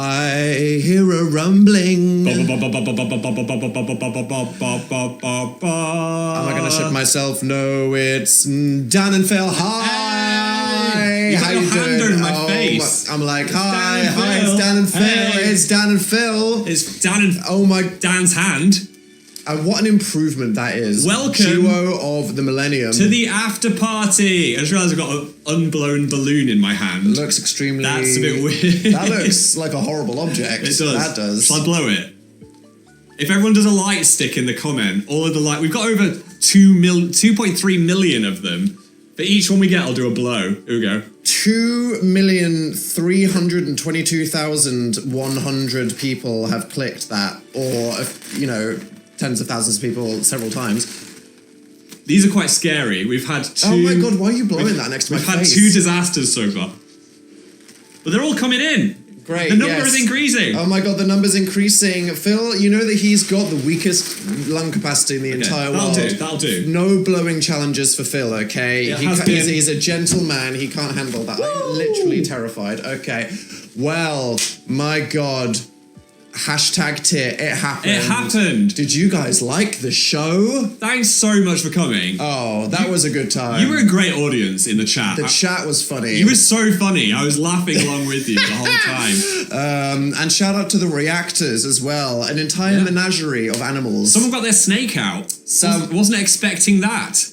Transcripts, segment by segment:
I hear a rumbling. Am I gonna shit myself? No, it's Dan and Phil. Hi. How you doing? Over my face. I'm like, hi, it's Dan and Phil. Hey. It's Dan and Phil. It's Dan and Dan's hand. And what an improvement that is. Welcome. Duo of the millennium. To the after party. I just realised I've got an unblown balloon in my hand. It looks extremely... That's a bit weird. That looks like a horrible object. It does. That does. Shall I blow it? If everyone does a light stick in the comment, all of the light... We've got over 2.3 million of them. For each one we get, I'll do a blow. Here we go. 2,322,100 people have clicked that. Or, you know... tens of thousands of people several times. These are quite scary. We've had two... Oh my god, why are you blowing that next to my face? We've had 2 disasters so far. But they're all coming in. Great, The number is increasing. Oh my god, the number's increasing. Phil, you know that he's got the weakest lung capacity in the entire world. That'll do. No blowing challenges for Phil, okay? He's a gentleman. He can't handle that. Woo! I'm literally terrified. Okay. Well, my god... Hashtag tit, it happened. It happened. Did you guys like the show? Thanks so much for coming. Oh, that was a good time. You were a great audience in the chat. The chat was funny. You were so funny. I was laughing along with you the whole time. And shout out to the reactors as well. An entire menagerie of animals. Someone got their snake out. Wasn't expecting that.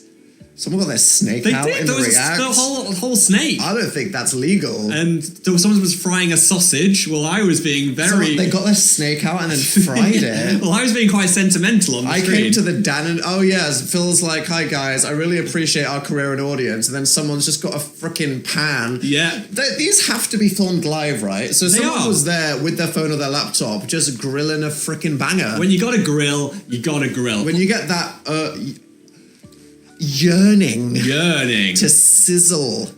Someone got their snake out in the React. The whole snake. I don't think that's legal. And someone was frying a sausage while I was being very... They got their snake out and then fried it. Well, I was being quite sentimental on the screen. I came to the Dan and... Oh, yes. Phil's like, hi, guys. I really appreciate our career and audience. And then someone's just got a freaking pan. Yeah. These have to be filmed live, right? So someone was there with their phone or their laptop just grilling a freaking banger. When you got to grill, you got to grill. When you get that... yearning to sizzle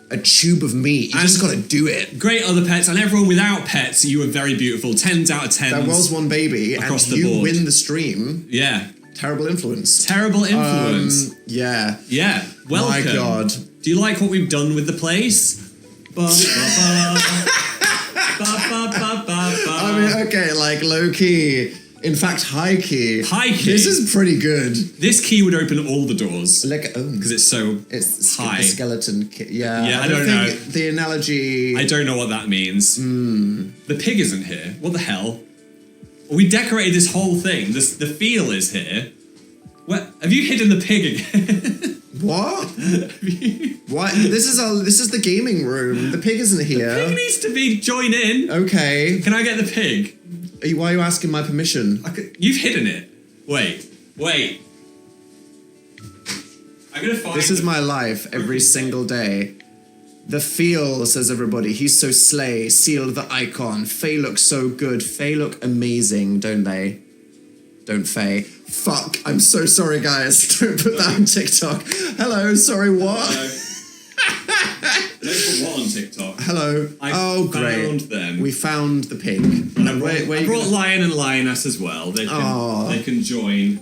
a tube of meat. You just gotta do it. Great other pets, and everyone without pets, you were very beautiful. 10s out of 10s. There was one baby, across and the you board. win the stream. Yeah. Terrible influence. Terrible influence. Yeah. Yeah. Welcome. My God. Do you like what we've done with the place? I mean, okay, like low key. In fact, high key. High key. This is pretty good. This key would open all the doors. Because it's so high. The skeleton key. Yeah. Yeah, I don't know. The analogy... I don't know what that means. The pig isn't here. What the hell? We decorated this whole thing. The feel is here. What? Have you hidden the pig again? What? What? This is the gaming room. The pig isn't here. The pig needs to join in. Okay. Can I get the pig? Why are you asking my permission? You've hidden it. Wait. I'm gonna find... This is my life every single day. The feel, says everybody. He's so slay. Seal the icon. Faye looks so good. Faye look amazing, don't they? Don't Faye. Fuck. I'm so sorry, guys. Don't put that on TikTok. Hello. Sorry, what? Don't put what on TikTok? Hello. Great. Them. We found the pig. And I brought Lion and Lioness as well. They can join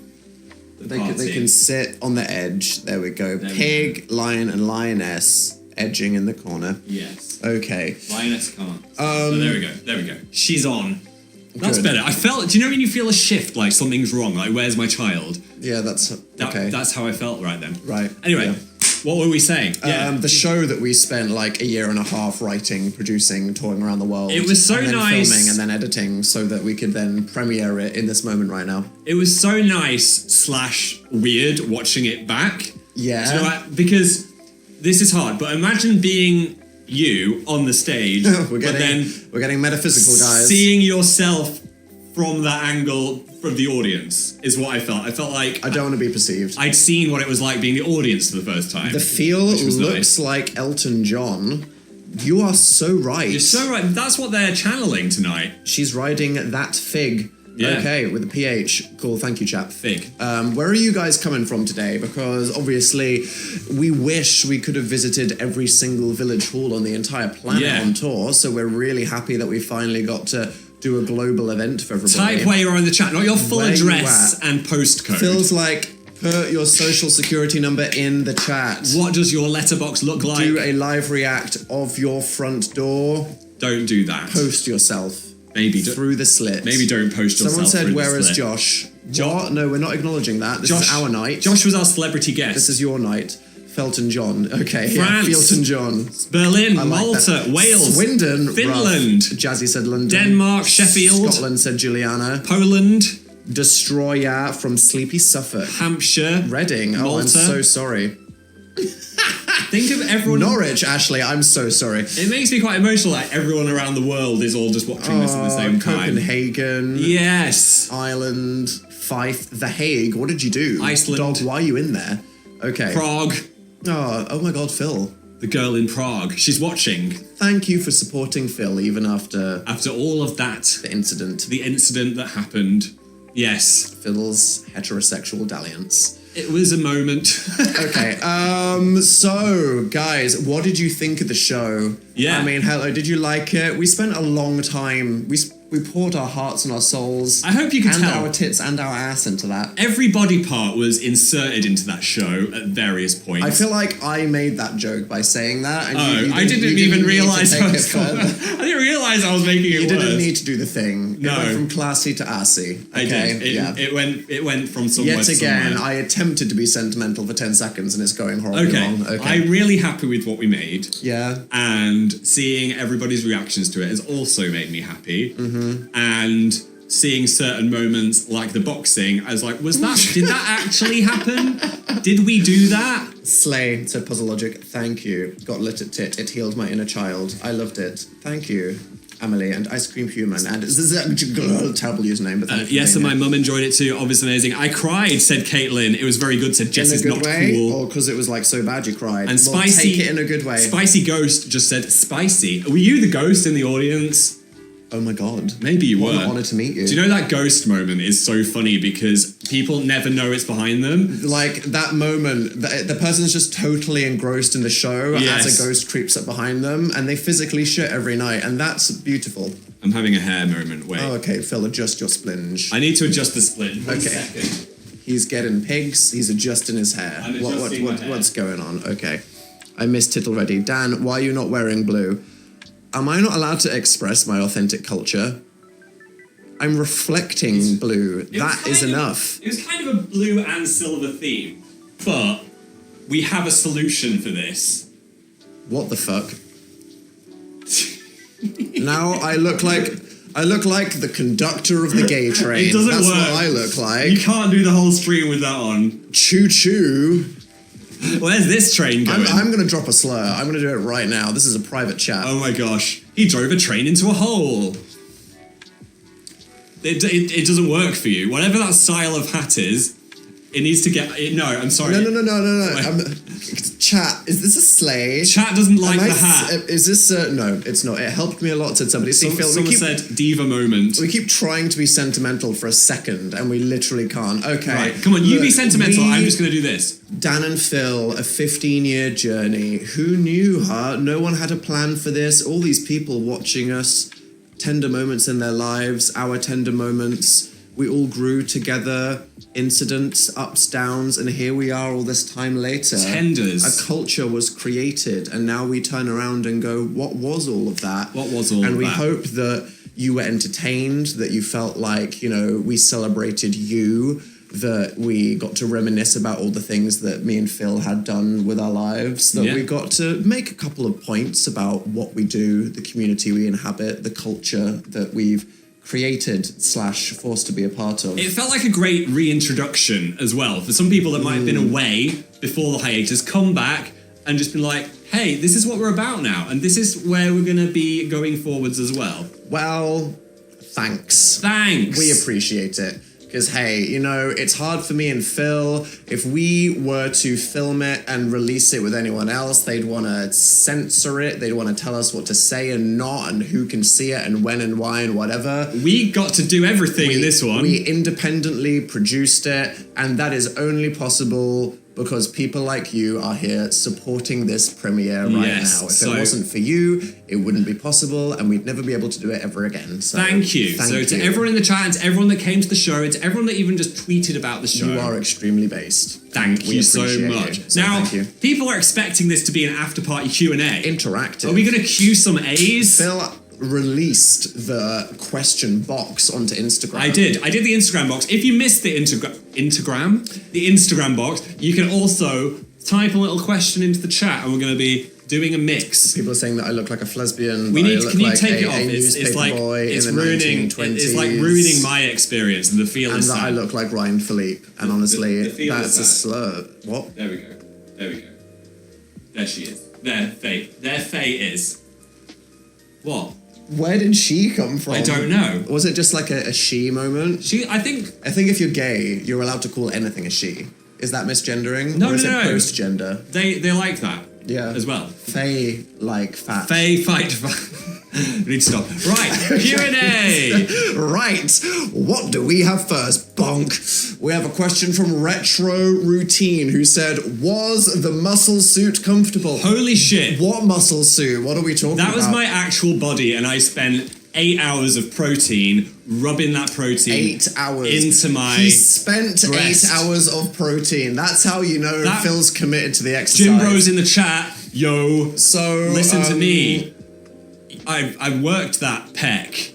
the party. They can sit on the edge. There we go. Pig, Lion, and Lioness edging in the corner. Yes. Okay. Lioness can't. So there we go. She's on. That's Good. better. Do you know when you feel a shift, like something's wrong, like where's my child? Yeah, that's okay. That's how I felt right then. Right. Anyway. Yeah. What were we saying? The show that we spent like a year and a half writing, producing, touring around the world. It was so and then nice. Filming and then editing so that we could then premiere it in this moment right now. It was so nice / weird watching it back. Yeah. Do you know what? Because this is hard, but imagine being you on the stage, we're getting metaphysical, guys. Seeing yourself from that angle from the audience is what I felt. I felt like... I don't want to be perceived. I'd seen what it was like being the audience for the first time. The feel looks like Elton John. You are so right. You're so right. That's what they're channeling tonight. She's riding that fig. Yeah. Okay, with a PH. Cool, thank you, chap. Fig. Where are you guys coming from today? Because obviously we wish we could have visited every single village hall on the entire planet on tour, so we're really happy that we finally got to do a global event for everybody. Type where you are in the chat, not your full address and postcode. Feels like put your social security number in the chat. What does your letterbox look like? Do a live react of your front door. Don't do that. Post yourself. Maybe through the slit. Maybe don't post yourself. Someone said, through "Where the is slit." Josh?" What? No, we're not acknowledging that. This is our night. Josh was our celebrity guest. This is your night. Felton John. Okay. France. Yeah, Felton John. Berlin, I like Malta, that. Wales, Swindon. Finland. Rough. Jazzy said London. Denmark, Sheffield. Scotland said Juliana. Poland. Destroyer from Sleepy Suffolk. Hampshire. Reading. Malta. Oh, I'm so sorry. Think of everyone. Norwich, Ashley. I'm so sorry. It makes me quite emotional. Like everyone around the world is all just watching this at the same time. Copenhagen. Yes. Ireland. Fife. The Hague. What did you do? Iceland. Dog, why are you in there? Okay. Prague. Oh my God, Phil. The girl in Prague. She's watching. Thank you for supporting Phil, even after all of that. The incident that happened. Yes. Phil's heterosexual dalliance. It was a moment. Okay. So, guys, what did you think of the show? Yeah. I mean, hello, did you like it? We spent a long time. We poured our hearts and our souls. I hope you could tell. And our tits and our ass into that. Every body part was inserted into that show at various points. I feel like I made that joke by saying that. And I didn't even realise I was I didn't realise I was making it worse. You didn't need to do the thing. No. It went from classy to assy. Okay? I did. It went from somewhere Yet to again, somewhere. I attempted to be sentimental for 10 seconds and it's going horribly wrong. Okay. I'm really happy with what we made. Yeah. And seeing everybody's reactions to it has also made me happy. Mm-hmm. And seeing certain moments like the boxing, I was like, did that actually happen? Did we do that? Slay, said Puzzle Logic. Thank you. Got lit at tit. It healed my inner child. I loved it. Thank you. Amelie and Ice Cream Human and this is a terrible username, but thank you. Yes, and my mum enjoyed it too. Obviously amazing. I cried, said Caitlin. It was very good. Said Jess is not cool. Or because it was like so bad you cried. And Spicy, take it in a good way. Spicy Ghost just said spicy. Were you the ghost in the audience? Oh my God. Maybe you were. What an honour to meet you. Do you know that ghost moment is so funny because people never know it's behind them? Like that moment, the person's just totally engrossed in the show as a ghost creeps up behind them and they physically shit every night and that's beautiful. I'm having a hair moment, wait. Oh, okay, Phil, adjust your splinge. I need to adjust the split. One okay. second. He's getting pigs, he's adjusting his hair. I'm adjusting my hair. What's going on? Okay. I missed it already. Dan, why are you not wearing blue? Am I not allowed to express my authentic culture? I'm reflecting blue. That is enough. It was kind of a blue and silver theme, but we have a solution for this. What the fuck? Now I look like the conductor of the gay train. It doesn't That's work. What I look like. You can't do the whole stream with that on. Choo choo. Where's this train going? I'm going to drop a slur. I'm going to do it right now. This is a private chat. Oh my gosh. He drove a train into a hole. It doesn't work for you. Whatever that style of hat is, it needs to get... No, I'm sorry. No. Chat, is this a sleigh? Chat doesn't like the hat. Is this... no, it's not. It helped me a lot, said somebody. Someone said diva moment. We keep trying to be sentimental for a second, and we literally can't. Okay. Right, come on, you be sentimental. I'm just going to do this. Dan and Phil, a 15-year journey. Who knew, huh? No one had a plan for this. All these people watching us. Tender moments in their lives, our tender moments. We all grew together, incidents, ups, downs, and here we are all this time later. Tenders. A culture was created, and now we turn around and go, what was all of that? What was all of that? And we hope that you were entertained, that you felt like, we celebrated you, that we got to reminisce about all the things that me and Phil had done with our lives, that we got to make a couple of points about what we do, the community we inhabit, the culture that we've created / forced to be a part of. It felt like a great reintroduction as well for some people that might have been away before the hiatus, come back and just been like, hey, this is what we're about now, and this is where we're going to be going forwards as well. Well, thanks. Thanks. We appreciate it. Because, hey, it's hard for me and Phil. If we were to film it and release it with anyone else, they'd want to censor it. They'd want to tell us what to say and not, and who can see it, and when and why, and whatever. We got to do everything in this one. We independently produced it, and that is only possible because people like you are here supporting this premiere right now. If it wasn't for you, it wouldn't be possible, and we'd never be able to do it ever again. So thank you. To everyone in the chat, and to everyone that came to the show, and to everyone that even just tweeted about the show. You are extremely based. Thank you so much. Now, people are expecting this to be an after-party Q&A. Interactive. Are we going to cue some A's? Phil, released the question box onto Instagram. I did the Instagram box. If you missed the Instagram box, you can also type a little question into the chat, and we're going to be doing a mix. People are saying that I look like a lesbian. Can you take it off? It's like ruining my experience and the feel. And that I look like Ryan Philippe. And honestly, that's a slur. What? There we go. There she is. There Faye is. What? Where did she come from? I don't know. Was it just like a she moment? I think if you're gay, you're allowed to call anything a she. Is that misgendering? No, or is no, it no. post-gender? They like that. Yeah. As well. Faye like fat. Faye fight. We need to stop. Right. Q&A. Right. What do we have first? Bonk. We have a question from Retro Routine who said, was the muscle suit comfortable? Holy shit. What muscle suit? What are we talking about? That was my actual body, and I spent 8 hours of protein, rubbing that protein 8 hours into my He spent breast. 8 hours of protein. That's how you know Phil's committed to the exercise. Jim Bros in the chat, yo. So listen to me. I worked that pec,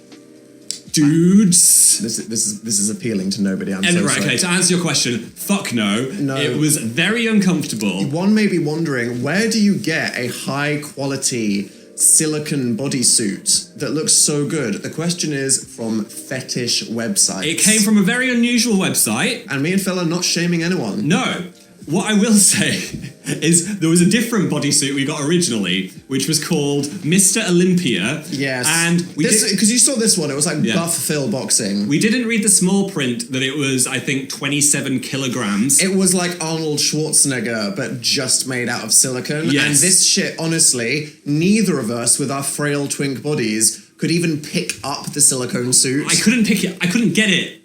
dudes. This is appealing to nobody. I'm so sorry. Okay, to answer your question, fuck no. No. It was very uncomfortable. One may be wondering, where do you get a high quality silicone bodysuit that looks so good? The question is from fetish websites. It came from a very unusual website. And me and Phil are not shaming anyone. No. What I will say is there was a different bodysuit we got originally, which was called Mr. Olympia. Yes. And because you saw this one, it was like buff Phil boxing. We didn't read the small print that it was, I think, 27 kilograms. It was like Arnold Schwarzenegger, but just made out of silicone. Yes. And this shit, honestly, neither of us with our frail twink bodies could even pick up the silicone suit. I couldn't pick it. I couldn't get it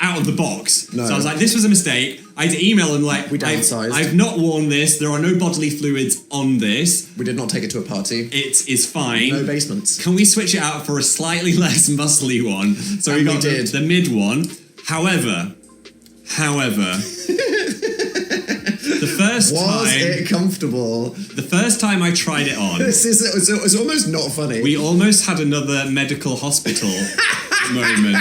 out of the box. No. So I was like, this was a mistake. I had to email them like, we downsized. I've not worn this. There are no bodily fluids on this. We did not take it to a party. It is fine. No basements. Can we switch it out for a slightly less muscly one? So we got the mid one. However, the first time... Was it comfortable? The first time I tried it on... It was almost not funny. We almost had another medical hospital moment.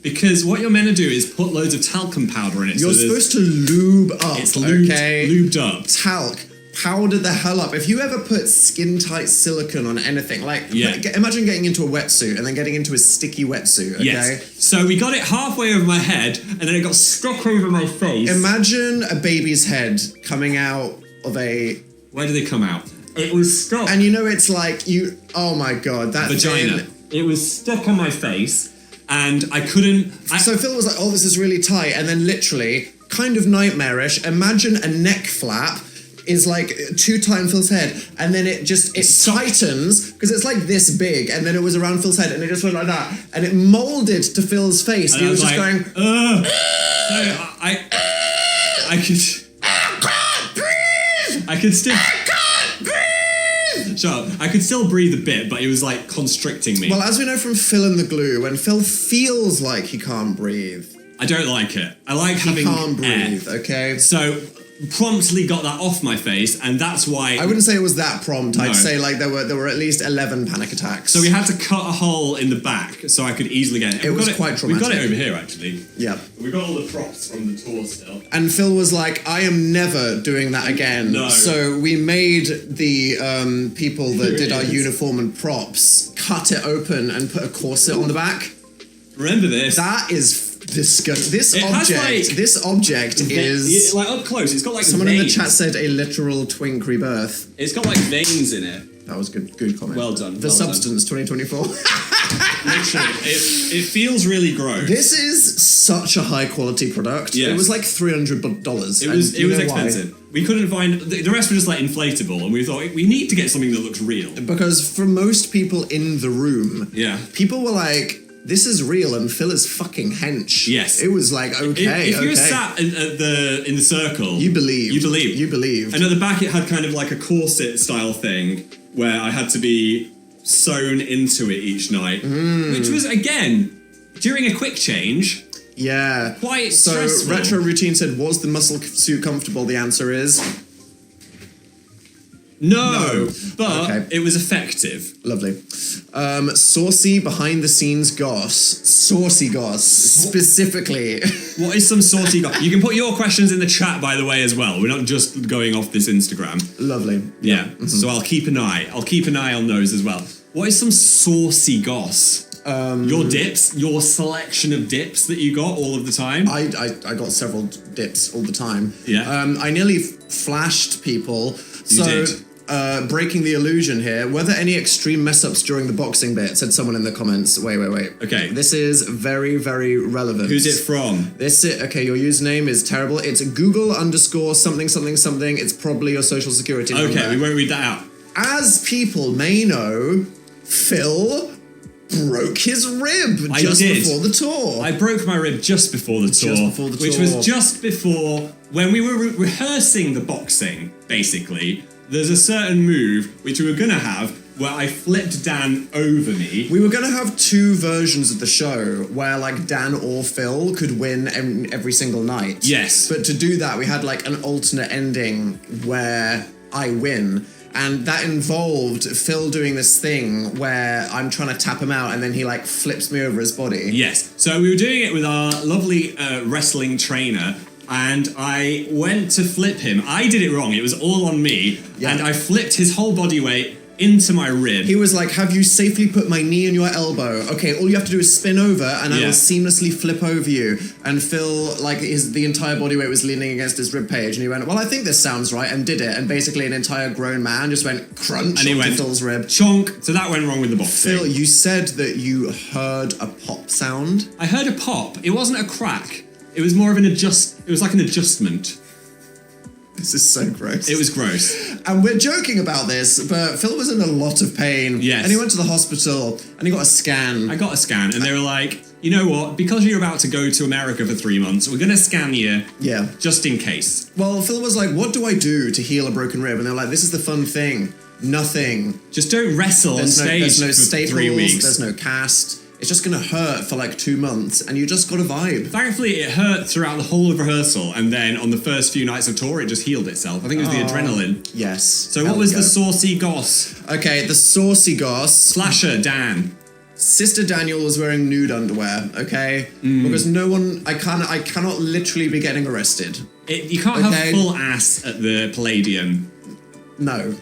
Because what you're meant to do is put loads of talcum powder in it. You're supposed to lube up. It's lubed up. Talc. Powder the hell up. If you ever put skin-tight silicone on anything, imagine getting into a wetsuit and then getting into a sticky wetsuit, okay? Yes. So we got it halfway over my head, and then it got stuck over my face. Imagine a baby's head coming out of a... Where do they come out? It was stuck. And you know it's like, oh my god, that vagina. thing... It was stuck on my face, and I couldn't... So Phil was like, oh, this is really tight, and then literally, kind of nightmarish, imagine a neck flap is like too tight on Phil's head, and then it tightens because it's like this big, and then it was around Phil's head, and it just went like that, and it molded to Phil's face, and he was just going, so I could still. Shut up. I could still breathe a bit, but it was like constricting me. Well, as we know from Phil and the Glue, when Phil feels like he can't breathe, I don't like it. I like having he can't breathe, okay? So promptly got that off my face, and that's why I wouldn't say it was that prompt. I'd say like there were at least 11 panic attacks. So we had to cut a hole in the back so I could easily get it. It was quite traumatic. We've got it over here actually. Yeah. We've got all the props from the tour still. And Phil was like, I am never doing that again. No. So we made the people that did our uniform and props cut it open and put a corset on the back. Remember this? That is disgusting. This object is like up close. It's got like someone veins. in the chat said a literal twink rebirth. It's got like veins in it. That was good comment. Well done. The Substance 2024. Literally, it feels really gross. This is such a high quality product. Yes. It was like $300. It was expensive. We couldn't find the rest were just like inflatable, and we thought we need to get something that looks real. Because for most people in the room, people were like, this is real, and Phil is fucking hench. Yes. It was like, okay, If you were sat in the circle... You believed. You believed. And at the back it had kind of like a corset style thing where I had to be sewn into it each night. Which was, again, during a quick change... Yeah. Quite stressful. Retro Routine said, was the muscle suit comfortable? The answer is... No, but Okay. it was effective. Lovely. Saucy behind the scenes goss. Saucy goss, specifically. What is some saucy goss? You can put your questions in the chat, by the way, as well. We're not just going off this Instagram. Lovely. Yeah. So I'll keep an eye. I'll keep an eye on those as well. What is some saucy goss? Your dips, your selection of dips that you got all of the time. I got several dips all the time. Yeah. I nearly flashed people. You did. Breaking the illusion here. Were there any extreme mess ups during the boxing bit? Said someone in the comments. Wait. Okay. This is very, very relevant. Who's it from? Okay, your username is terrible. It's Google _ something. It's probably your social security number. Okay, we won't read that out. As people may know, Phil broke his rib before the tour. I broke my rib just before the tour. Which was just before when we were rehearsing the boxing, basically. There's a certain move which we were going to have where I flipped Dan over me. We were going to have two versions of the show where like Dan or Phil could win every single night. Yes. But to do that, we had like an alternate ending where I win. And that involved Phil doing this thing where I'm trying to tap him out and then he like flips me over his body. Yes. So we were doing it with our lovely wrestling trainer. And I went to flip him. I did it wrong. It was all on me. Yeah. And I flipped his whole body weight into my rib. He was like, have you safely put my knee in your elbow? Okay, all you have to do is spin over and I will seamlessly flip over you. And Phil, like, the entire body weight was leaning against his rib cage. And he went, well, I think this sounds right, and did it. And basically an entire grown man just went crunch and he onto went Phil's rib. Chonk. So that went wrong with the boxing. Phil, you said that you heard a pop sound. I heard a pop. It wasn't a crack. It was more of it was like an adjustment. This is so gross. It was gross. And we're joking about this, but Phil was in a lot of pain. Yes. And he went to the hospital and he got a scan. I got a scan and they were like, you know what? Because you're about to go to America for 3 months, we're going to scan you. Yeah. Just in case. Well, Phil was like, what do I do to heal a broken rib? And they're like, this is the fun thing. Nothing. Just don't wrestle on stage there's no for staples, 3 weeks. There's no cast. It's just going to hurt for like 2 months and you just got to vibe. Thankfully, it hurt throughout the whole of rehearsal, and then on the first few nights of tour, it just healed itself. I think it was the adrenaline. Yes. So what was the saucy goss? Okay, the saucy goss. Slasher, Dan. Sister Daniel was wearing nude underwear, okay? Because I cannot literally be getting arrested. You can't have full ass at the Palladium. No.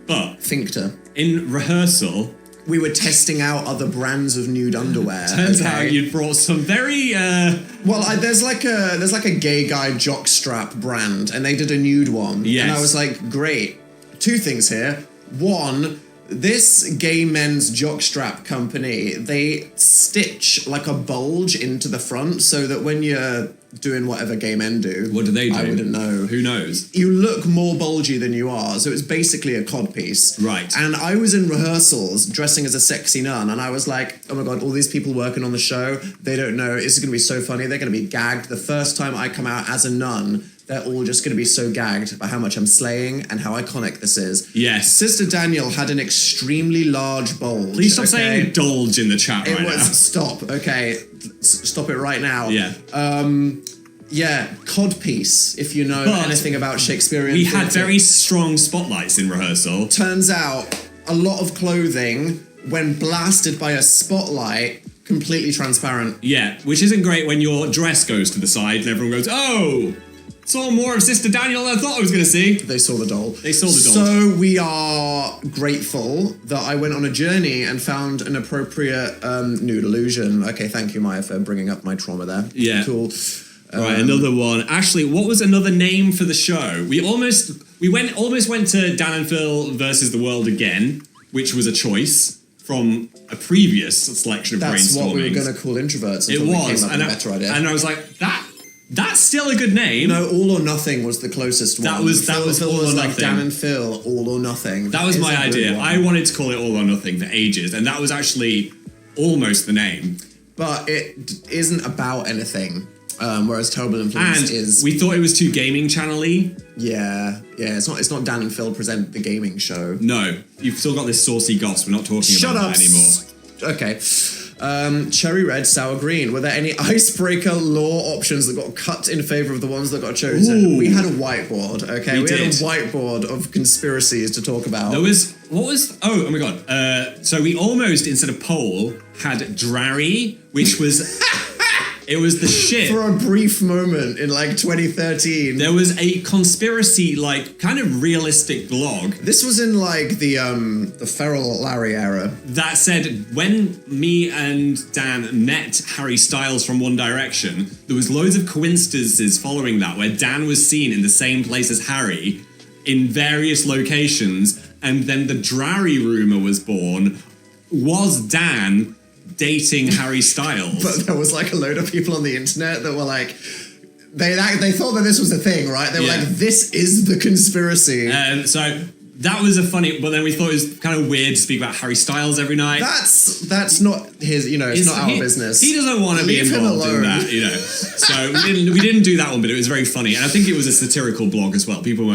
But Fincta. in rehearsal, we were testing out other brands of nude underwear. Turns out you'd brought some very Well, there's like a gay guy jockstrap brand, and they did a nude one. Yes. And I was like, great. 2 things here. One, this gay men's jockstrap company, they stitch like a bulge into the front so that when you're doing whatever gay men do. What do they do? I wouldn't know. Who knows? You look more bulgy than you are, so it's basically a codpiece. Right. And I was in rehearsals dressing as a sexy nun, and I was like, oh my god, all these people working on the show, they don't know, this is going to be so funny, they're going to be gagged. The first time I come out as a nun, they're all just going to be so gagged by how much I'm slaying and how iconic this is. Yes. Sister Daniel had an extremely large bulge. Please stop saying indulge in the chat right now. Stop, okay. Stop it right now. Yeah. Yeah, codpiece, if you know anything about Shakespearean We theatre. had very strong spotlights in rehearsal. Turns out, a lot of clothing, when blasted by a spotlight, completely transparent. Yeah, which isn't great when your dress goes to the side and everyone goes, oh, saw more of Sister Daniel than I thought I was going to see. They saw the doll. They saw the doll. So we are grateful that I went on a journey and found an appropriate nude illusion. Okay, thank you, Maya, for bringing up my trauma there. Yeah. Cool. Right, another one. Actually, what was another name for the show? We almost went to Dan and Phil versus the world again, which was a choice from a previous selection of That's brainstorming. what we were going to call introverts. It until we was, came up with a better idea. and I was like, that's still a good name. No, All or Nothing was the closest one. That was Phil All or was like Nothing. Dan and Phil, All or Nothing. That was is my a good idea. one. I wanted to call it All or Nothing for ages, and that was actually almost the name. But it isn't about anything. Whereas Terrible Influence And is... we thought it was too gaming channel-y. Yeah, it's not Dan and Phil present the gaming show. No, you've still got this saucy goss. We're not talking about that anymore. Okay. Cherry red, sour green. Were there any icebreaker law options that got cut in favor of the ones that got chosen? Ooh. We had a whiteboard, okay? We had did. a whiteboard of conspiracies to talk about. There was, oh my god. So we almost, instead of poll, had Drarry, which was, it was the shit. For a brief moment in like 2013. There was a conspiracy, like, kind of realistic blog This was in like the Feral Larry era. that said when me and Dan met Harry Styles from One Direction, there was loads of coincidences following that where Dan was seen in the same place as Harry in various locations, and then the Drarry rumor was born. Was Dan dating Harry Styles? But there was like a load of people on the internet that were like, they thought that this was a thing, right? They were Yeah. like, this is the conspiracy. So that was a funny, but then we thought it was kind of weird to speak about Harry Styles every night. That's not his, it's not our business. He doesn't want to be Leave him involved in alone. that, So we didn't do that one, but it was very funny. And I think it was a satirical blog as well. People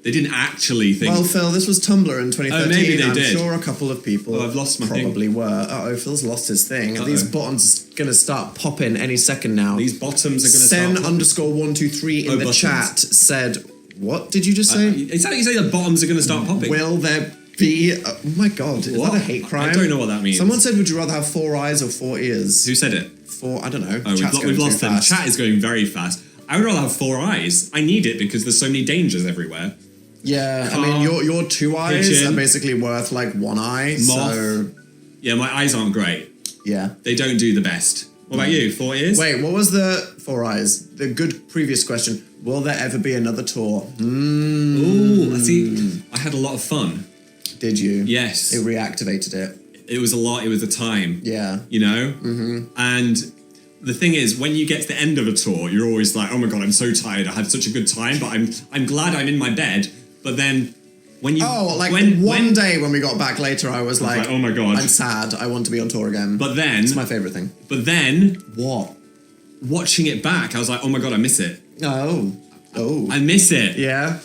they didn't actually think. Well, Phil, this was Tumblr in 2013. Oh, maybe they I'm did. sure a couple of people I've lost my thing. probably were. Uh-oh, Phil's lost his thing. Uh-oh. These buttons are going to start popping any second now. These bottoms are going to Sen _123 in the buttons. chat said, what did you just say? It's how you say the bottoms are going to start popping. Will there be... oh my God, is What? that a hate crime? I don't know what that means. Someone said, would you rather have 4 eyes or 4 ears? Who said it? I don't know. Oh, Chat's we've going lost too them. fast. Chat is going very fast. I would rather have 4 eyes. I need it because there's so many dangers everywhere. Yeah, Car, I mean, your 2 eyes pigeon, are basically worth like 1 eye, moth. so... Yeah, my eyes aren't great. Yeah. They don't do the best. What about you? 4 ears? Wait, what was the 4 eyes? The good previous question. Will there ever be another tour? Ooh, I see. I had a lot of fun. Did you? Yes. It reactivated it. It was a lot. It was a time. Yeah. Mm-hmm. And the thing is, when you get to the end of a tour, you're always like, oh my God, I'm so tired. I had such a good time, but I'm glad I'm in my bed. But then when you... Oh, like one day when we got back later, I was like, oh my God. I'm sad. I want to be on tour again. But then... It's my favourite thing. But then... What? Watching it back, I was like, oh my God, I miss it. Oh. I miss it. Yeah.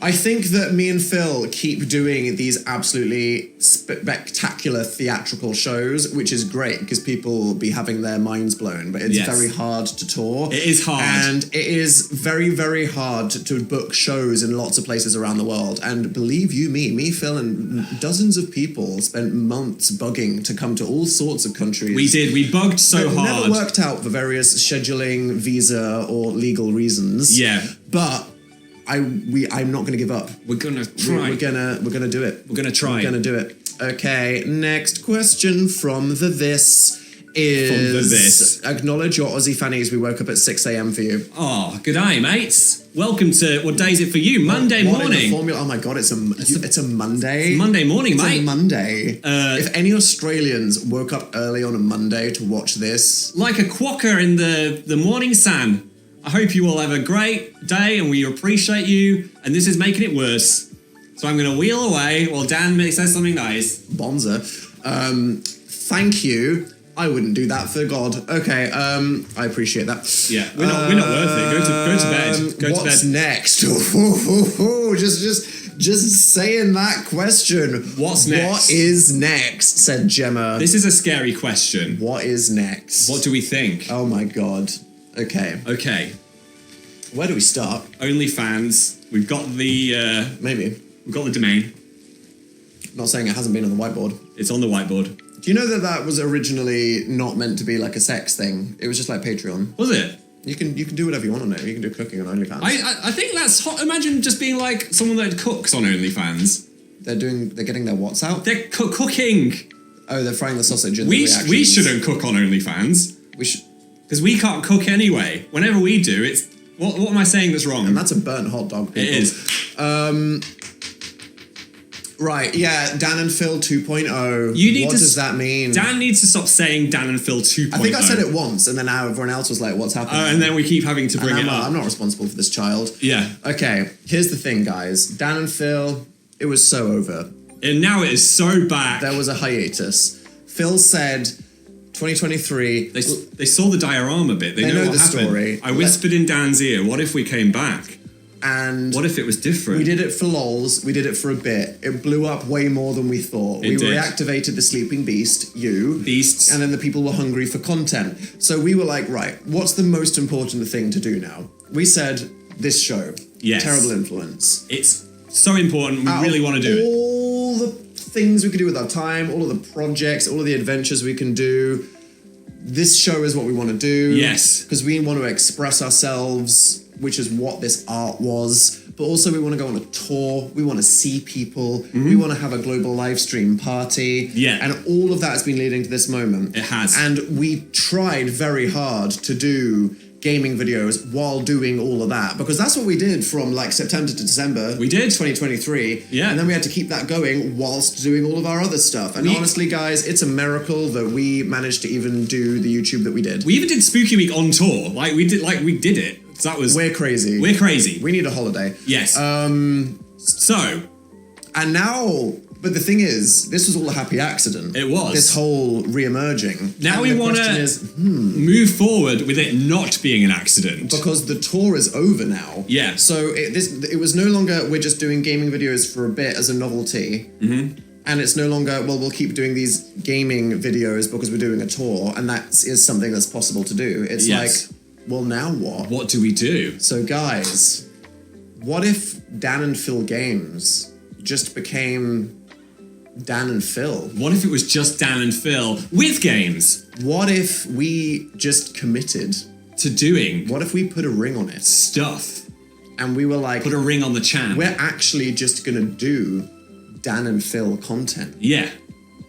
I think that me and Phil keep doing these absolutely spectacular theatrical shows, which is great because people will be having their minds blown, but it's very hard to tour. It is hard. And it is very, very hard to book shows in lots of places around the world. And believe you me, Phil, and dozens of people spent months bugging to come to all sorts of countries. We did. We bugged so It hard. never worked out for various scheduling, visa, or legal reasons. Yeah. But I'm not going to give up. We're gonna try. We're gonna do it. We're gonna try. We're gonna do it. Okay. Next question from the this is From the this. Acknowledge your Aussie fannies. We woke up at 6 a.m. for you. Oh, good day, mates. Welcome to what day is it for you? Monday What in the morning. formula? Oh my God! It's a Monday. Monday morning, It's mate. a Monday. Uh, if any Australians woke up early on a Monday to watch this, Like a quokka in the morning sun. I hope you all have a great day and we appreciate you. And this is making it worse. So I'm going to wheel away while Dan says something nice. Bonza. Thank you. I wouldn't do that for God. Okay, I appreciate that. Yeah, we're not worth it. Go to bed. Go to What's bed. next? Just saying that question. What's next? What is next? Said Gemma. This is a scary question. What is next? What do we think? Oh my God. Okay. Okay. Where do we start? OnlyFans. We've got the Maybe. we've got the domain. Not saying it hasn't been on the whiteboard. It's on the whiteboard. Do you know that was originally not meant to be like a sex thing? It was just like Patreon. Was it? You can do whatever you want on it. You can do cooking on OnlyFans. I think that's hot. Imagine just being like someone that cooks on OnlyFans. They're getting their what's out? They're cooking. Oh, they're frying the sausage in We the reactions. we shouldn't cook on OnlyFans We should. because we can't cook anyway. Whenever we do, it's what am I saying that's wrong? And that's a burnt hot dog. People. It is. Right, yeah, Dan and Phil 2.0. You need what to does that mean? Dan needs to stop saying Dan and Phil 2.0. I think I said it once, and then now everyone else was like, what's happening? And then we keep having to bring And it up. I'm not responsible for this child. Yeah. Okay, here's the thing, guys. Dan and Phil, it was so over. And now it is so back. There was a hiatus. Phil said 2023... They saw the diorama bit. They know know what the happened. story. I whispered in Dan's ear, what if we came back? And What if it was different? we did it for lols. We did it for a bit. It blew up way more than we thought. We It did. reactivated the sleeping beast, you. Beasts. And then the people were hungry for content. So we were like, right, what's the most important thing to do now? We said, this show. Yes. Terrible Influence. It's so important. We really want to do it. All the things we could do with our time, all of the projects, all of the adventures we can do. This show is what we want to do. Yes. Because we want to express ourselves, which is what this art was. But also we want to go on a tour. We want to see people. We want to have a global live stream party. Yeah. And all of that has been leading to this moment. It has. And we tried very hard to do gaming videos while doing all of that, because that's what we did from like September to December. We did. 2023. Yeah. And then we had to keep that going whilst doing all of our other stuff. And honestly, guys, it's a miracle that we managed to even do the YouTube that we did. We even did Spooky Week on tour. We did it. So that was... We're crazy. We're crazy. We need a holiday. Yes. So... And now... But the thing is, this was all a happy accident. It was. This whole re-emerging. Now And we the want question to is, move forward with it not being an accident. because the tour is over now. Yeah. So it was no longer we're just doing gaming videos for a bit as a novelty. And it's no longer, well, we'll keep doing these gaming videos because we're doing a tour, and that is something that's possible to do. It's Yes. like, well, now what? What do we do? So guys, what if Dan and Phil Games just became Dan and Phil? What if it was just Dan and Phil with games What if we just committed? to doing What if we put a ring on it? stuff? And we were like, Put a ring on the chan. we're actually just gonna do Dan and Phil content. Yeah.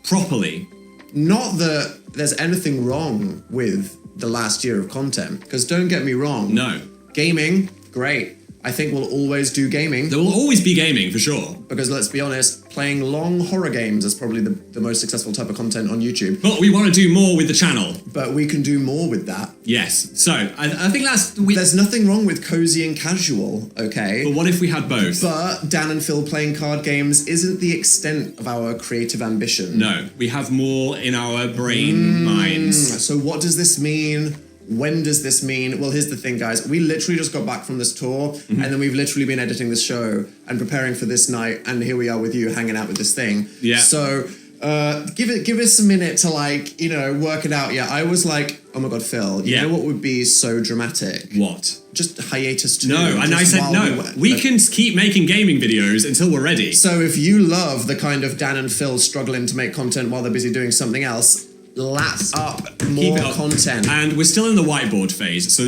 Properly. Not that there's anything wrong with the last year of content, because don't get me wrong. No. Gaming, great. I think we'll always do gaming, There will always be gaming, for sure. because let's be honest, playing long horror games is probably the most successful type of content on YouTube. But we want to do more with the channel. But we can do more with that. Yes. So, I think that's... There's nothing wrong with cozy and casual, okay? But what if we had both? But Dan and Phil playing card games isn't the extent of our creative ambition. No. We have more in our brain minds. So what does this mean? When does this mean? Well, here's the thing, guys. We literally just got back from this tour, and then we've literally been editing this show and preparing for this night, and here we are with you hanging out with this thing. Yeah. So give us a minute to work it out. Yeah, I was like, oh my god, Phil, you Yeah. know what would be so dramatic? What? Just hiatus too. No, and I just said while no. We can keep making gaming videos until we're ready. So if you love the kind of Dan and Phil struggling to make content while they're busy doing something else, lap up more Keep it up. content. And we're still in the whiteboard phase, so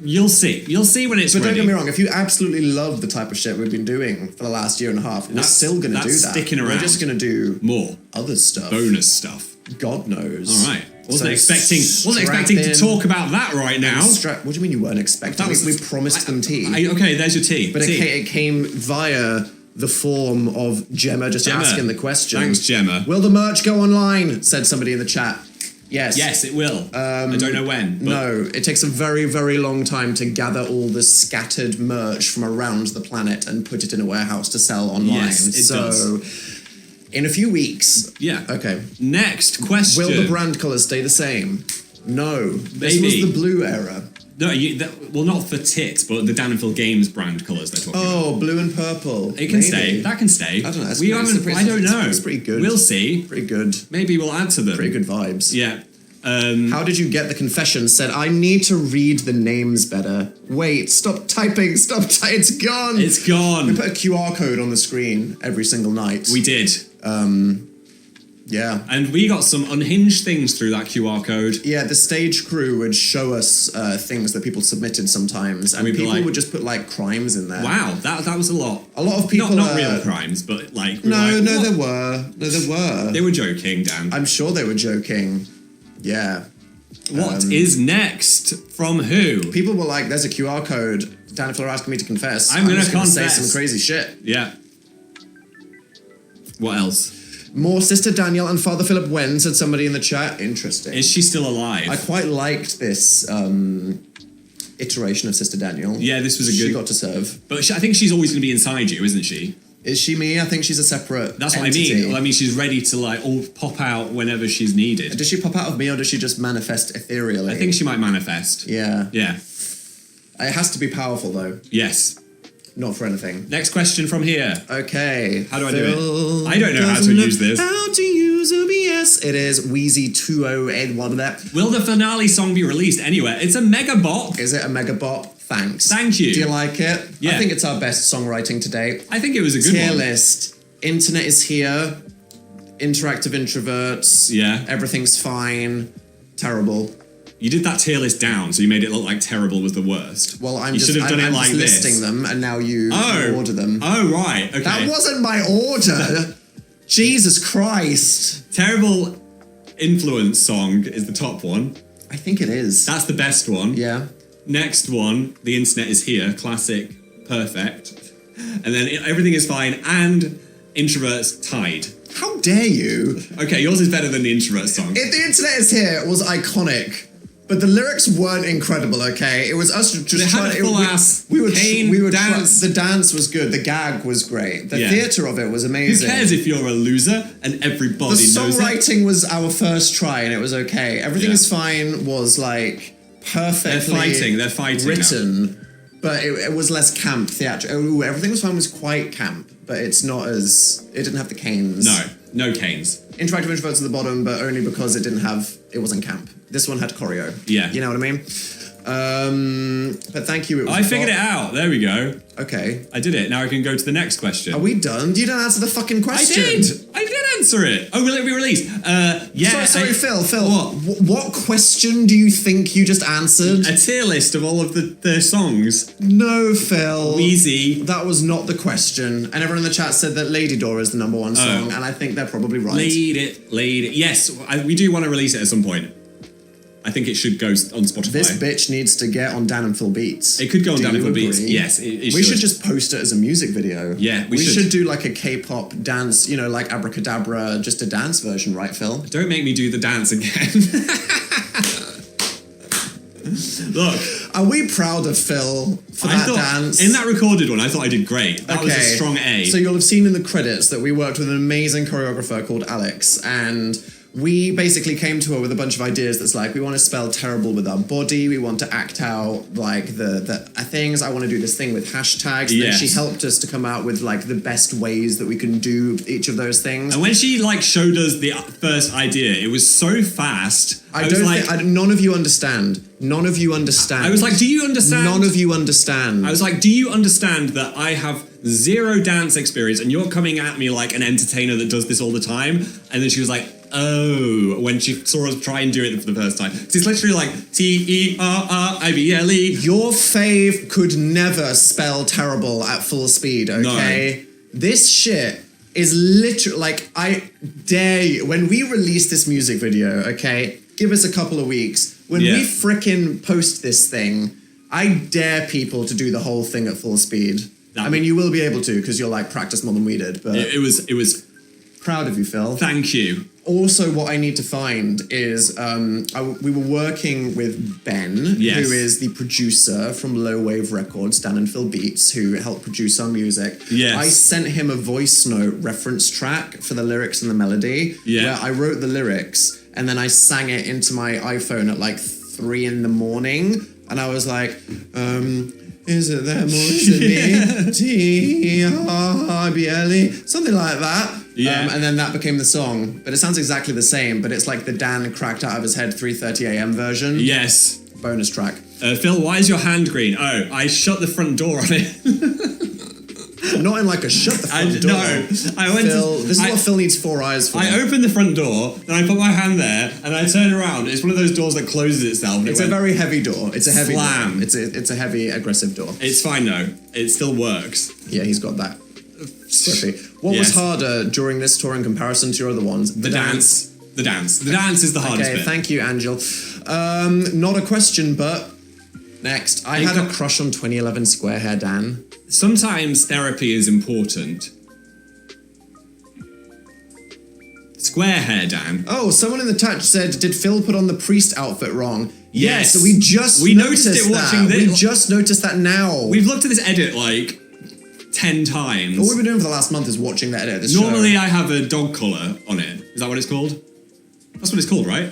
you'll see. You'll see when it's But ready. don't get me wrong, if you absolutely love the type of shit we've been doing for the last year and a half, we're still going to do that's that. sticking We're around. just going to do More other stuff. bonus stuff. God knows. All right. Wasn't So expecting to talk about that right now. What do you mean you weren't expecting? We promised them tea. Okay, there's your tea. But tea. it came via the form of Gemma just asking the question. Thanks, Gemma. Will the merch go online? Said somebody in the chat. Yes. Yes, it will. I don't know when. But No, it takes a very, very long time to gather all the scattered merch from around the planet and put it in a warehouse to sell online. Yes, it does. In a few weeks. Yeah. Okay. Next question. Will the brand colours stay the same? No. This Maybe. was the blue era. No, well, not for tits, but the Dan and Phil Games brand colours they're talking about. Oh, blue and purple. It can stay. That can stay. I don't know. I don't know. It's pretty good. We'll see. Pretty good. Maybe we'll add to them. Pretty good vibes. Yeah. How did you get the confession? Said, I need to read the names better. Wait, stop typing. It's gone. It's gone. We put a QR code on the screen every single night. We did. Yeah. And we got some unhinged things through that QR code. Yeah, the stage crew would show us things that people submitted sometimes, and we'd be people like, would just put like crimes in there. Wow, that was a lot. A lot of people. Not real crimes, but like. No, what? there were. No, there were. They were joking, Dan. I'm sure they were joking. Yeah. What is next? From who? People were like, "There's a QR code." Dan and Phil are asking me to confess. I'm gonna just gonna say confess. some crazy shit. Yeah. What else? More Sister Danielle and Father Philip Wen, said somebody in the chat. Interesting. Is she still alive? I quite liked this iteration of Sister Danielle. Yeah, this was a good. She got to serve. But I think she's always going to be inside you, isn't she? Is she me? I think she's a separate. That's what entity. I mean. Well, I mean, she's ready to pop out whenever she's needed. Does she pop out of me, or does she just manifest ethereally? I think she might manifest. Yeah. Yeah. It has to be powerful, though. Yes. not for anything. Next question from here. Okay. How do I do it? I don't know how to use this. How to use OBS. It is Wheezy 2081 there. Will the finale song be released anywhere? It's a mega bop. Is it a mega bop? Thanks. Thank you. Do you like it? Yeah. I think it's our best songwriting to date. I think it was a good Tier one. list. Internet is here. Interactive introverts. Yeah. Everything's fine. Terrible. You did that tier list down, so you made it look like terrible was the worst. Well, I'm you just, should have done I'm it like just this. listing them, and now you order them. Oh, right. Okay. That wasn't my order. Jesus Christ. Terrible influence song is the top one. I think it is. That's the best one. Yeah. Next one, the internet is here. Classic. Perfect. And then everything is fine. And introverts tied. How dare you? Okay, yours is better than the introvert song. If the internet is here, it was iconic. But the lyrics weren't incredible, okay? It was us just They had trying a full ass cane dance. The dance was good. The gag was great. The Yeah. theatre of it was Who amazing. cares if you're a loser and everybody The knows it? songwriting was our first try, and it was okay. Everything Yeah. is fine was like perfectly They're fighting written, but it was less camp theatrical. Ooh, everything was fine was quite camp, but it's not as it didn't have the canes. No canes. Interactive introverts at the bottom, but only because it wasn't camp. This one had choreo. Yeah. You know what I mean? But thank you. It was I figured it out. There we go. Okay. I did it. Now I can go to the next question. Are we done? You didn't answer the fucking question. I did answer it. Oh, will it be released? Yeah. Sorry, Phil. What question do you think you just answered? A tier list of all of the songs. No, Phil. Wheezy. That was not the question. And everyone in the chat said that Lady Door is the #1 song, and I think they're probably right. Lead it. Yes, we do want to release it at some point. I think it should go on Spotify. This bitch needs to get on Dan and Phil Beats. It could go on Do Dan and you Phil Beats. agree? Yes, it We should. should just post it as a music video. Yeah, we should should. do like a K-pop dance, like Abracadabra, just a dance version, right, Phil? Don't make me do the dance again. Look, are we proud of Phil for that dance? In that recorded one, I thought I did great. That was a strong A. So you'll have seen in the credits that we worked with an amazing choreographer called Alex, and we basically came to her with a bunch of ideas that's like, we want to spell terrible with our body, we want to act out like the things, I want to do this thing with hashtags. Yes. Then she helped us to come out with like the best ways that we can do each of those things. And when she showed us the first idea, it was so fast. None of you understand. None of you understand. I was like, do you understand? None of you understand. I was like, do you understand that I have zero dance experience and you're coming at me like an entertainer that does this all the time? And then she was like, oh, when she saw us try and do it for the first time. So it's literally like T-E-R-R-I-B-L-E. Your fave could never spell terrible at full speed, okay? No. This shit is literally, like, I dare you, when we release this music video, okay, give us a couple of weeks. When we frickin' post this thing, I dare people to do the whole thing at full speed. I mean, you will be able to, because you're like practiced more than we did, but... It was... Proud of you, Phil. Thank you. Also, what I need to find is, we were working with Ben, yes, who is the producer from Low Wave Records, Dan and Phil Beats, who helped produce our music. Yes. I sent him a voice note reference track for the lyrics and the melody, where I wrote the lyrics, and then I sang it into my iPhone at like 3 in the morning, and I was like, is it them or is it me? T-R-I-B-L-E, something like that. Yeah. And then that became the song. But it sounds exactly the same, but it's like the Dan cracked out of his head 3:30 a.m. version. Yes. Bonus track. Phil, why is your hand green? Oh, I shut the front door on it. Not in like a shut the front door. No, I went this is what Phil needs 4 eyes for. I opened the front door, then I put my hand there, and I turned around. It's one of those doors that closes itself. It's a very heavy door. It's a heavy slam. door. It's a heavy, aggressive door. It's fine though. It still works. Yeah, he's got that. What was harder during this tour in comparison to your other ones? The dance. The dance. The dance is the hardest bit. Thank you, Angel. Not a question, but next. I had a crush on 2011 Square Hair Dan. Sometimes therapy is important. Square Hair Dan. Oh, someone in the chat said, did Phil put on the priest outfit wrong? Yes. We noticed it watching that. this. We just noticed that now. We've looked at this edit like 10 times. All we've been doing for the last month is watching that edit. Normally I have a dog collar on it. Is that what it's called? That's what it's called, right?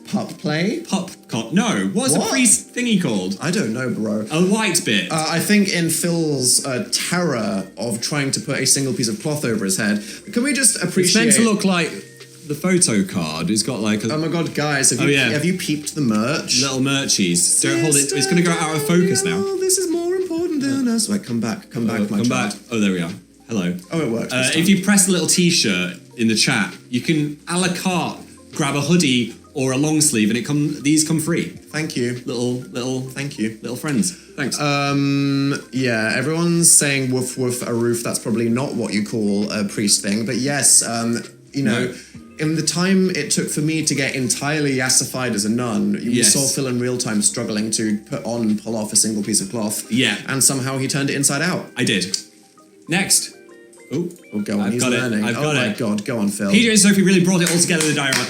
Pup play? No, what's What? a priest thingy called? I don't know, bro. A white bit. I think in Phil's terror of trying to put a single piece of cloth over his head, can we just appreciate... It's meant to look like the photo card. It's got like a... Oh my god, guys, have you peeped the merch? little merchies. Don't hold it. It's going to go out of focus now. This is more important than us. Wait, come back, my Come back. child. Oh, there we are. Hello. Oh, it works. If you press the little t-shirt in the chat, you can a la carte grab a hoodie or a long sleeve, and these come free. Thank you. Thank you. Little friends. Thanks. Yeah, everyone's saying woof woof a roof. That's probably not what you call a priest thing, but yes, No. in the time it took for me to get entirely yassified as a nun, we Yes. saw Phil in real time struggling to pull off a single piece of cloth. Yeah. And somehow he turned it inside out. I did. Next. Oh, Go on, I've he's got learning. it. I've got my it. god, go on, Phil. PJ and Sophie really brought it all together in the diorama.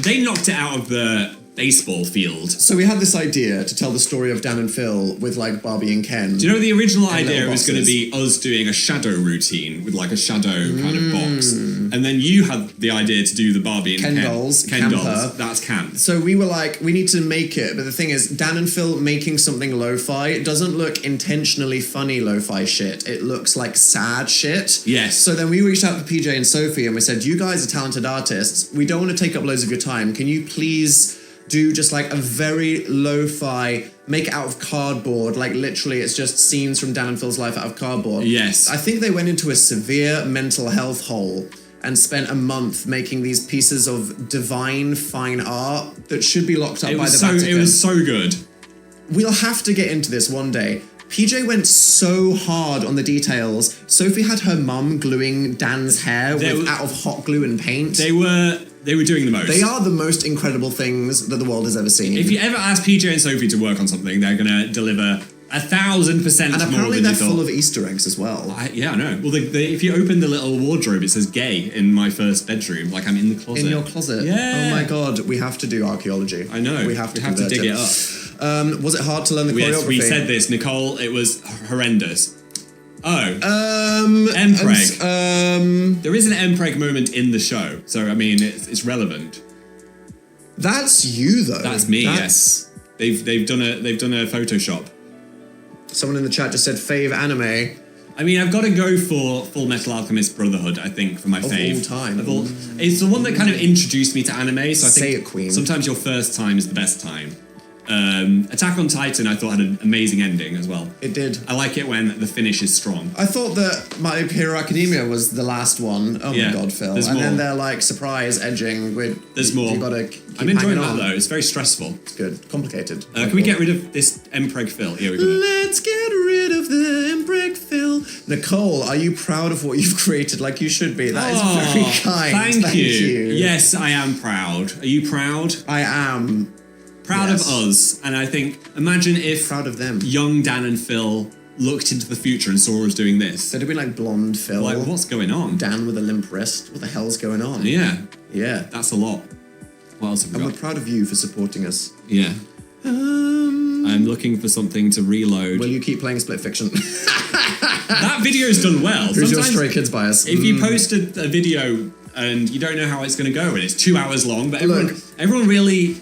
They knocked it out of the baseball field. So we had this idea to tell the story of Dan and Phil with like Barbie and Ken. Do you know the original And idea little was going to boxes. be us doing a shadow routine with like a shadow kind of box, and then you had the idea to do the Barbie and Ken dolls, Ken camper. dolls. That's Cam. So we were like, we need to make it, but the thing is, Dan and Phil making something lo-fi doesn't look intentionally funny lo-fi shit. It looks like sad shit. Yes. So then we reached out to PJ and Sophie and we said, you guys are talented artists. We don't want to take up loads of your time. Can you please do just like a very lo-fi, make it out of cardboard, like literally it's just scenes from Dan and Phil's life out of cardboard. Yes. I think they went into a severe mental health hole and spent a month making these pieces of divine fine art that should be locked up by the Vatican. It was so good. We'll have to get into this one day. PJ went so hard on the details. Sophie had her mum gluing Dan's hair out of hot glue and paint. They were doing the most. They are the most incredible things that the world has ever seen. If you ever ask PJ and Sophie to work on something, they're going to deliver 1,000% and more apparently than they're you thought. full of Easter eggs as well. Yeah, I know. Well, if you open the little wardrobe, it says gay in my first bedroom. Like I'm in the closet. In your closet? Yeah. Oh my god, we have to do archaeology. I know. We have to dig it up. Was it hard to learn the choreography? We said this, Nicole. It was horrendous. Oh. Mpreg. There is an Mpreg moment in the show, so I mean, it's relevant. That's you though. That's me. Yes. They've done a Photoshop. Someone in the chat just said fave anime. I mean, I've got to go for Full Metal Alchemist Brotherhood, I think, for my fave. All time. It's the one that kind of introduced me to anime, so I think Say it, Queen. sometimes your first time is the best time. Attack on Titan, I thought had an amazing ending as well. It did. I like it when the finish is strong. I thought that My Hero Academia was the last one. Oh my god, Phil. There's and more. then they're like surprise edging with. There's more. You gotta keep I'm enjoying hanging that on. though. It's very stressful. It's good. Complicated. Can we get rid of this Mpreg Phil? Here we go. Let's get rid of the Empreg Phil. Nicole, are you proud of what you've created? Like you should be. That is very kind. Thank you. Yes, I am proud. Are you proud? I am. Proud of us. And I think, imagine if Proud of them. young Dan and Phil looked into the future and saw us doing this. They'd have been like blonde Phil. Like, what's going on? Dan with a limp wrist. What the hell's going on? Yeah, Yeah. that's a lot. What else have we And we're got? proud of you for supporting us. Yeah. I'm looking for something to reload. Will you keep playing Split Fiction? That video's done well. Who's your Sometimes Stray Kids bias? if you posted a video and you don't know how it's going to go and it's 2 hours long, but everyone really